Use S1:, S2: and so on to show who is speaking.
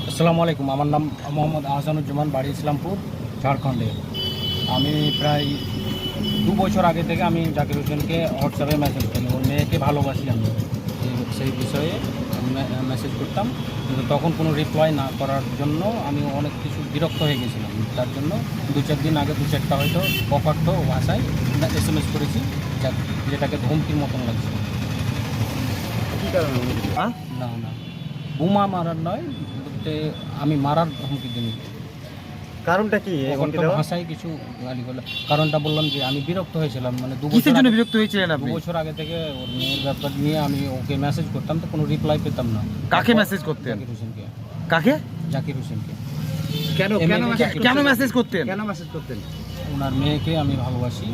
S1: আসসালামু আলাইকুম, আমার নাম মোহাম্মদ আহসানুজ্জামান, বাড়ি ইসলামপুর, ঝাড়খণ্ডে। আমি প্রায় 2 বছর আগে থেকে আমি জাকির হোসেনকে হোয়াটসঅ্যাপে মেসেজ করি, ওর মেয়েকে ভালোবাসি আমি, সেই বিষয়ে মেসেজ করতাম। কিন্তু তখন কোনো রিপ্লাই না করার জন্য আমি অনেক কিছু বিরক্ত হয়ে গেছিলাম। তার জন্য 2-4 দিন আগে 2-4টা হয়তো অকথ্য ভাষায় SMS করেছি, যেটাকে ধমকির মতন লাগছে। না না, বোমা মারার নয়, বলতে আমি মারার ধমকি দিই।
S2: কারণটা কি?
S1: ভাষায় কিছু গালি বলে। কারণটা বললাম যে আমি বিরক্ত হয়েছিলাম, মানে 2
S2: কিসের জন্য বিরক্ত হয়েছিলেন আপনি?
S1: 2 বছর আগে থেকে ওর মেয়ের ব্যাপার নিয়ে আমি ওকে মেসেজ করতাম, তো কোনো রিপ্লাই পেতাম না।
S2: কাকে মেসেজ করতেন?
S1: জাকির হোসেনকে।
S2: কাকে?
S1: জাকির হোসেনকে।
S2: কেন মেসেজ করতেন?
S1: ওনার মেয়েকে আমি ভালোবাসি,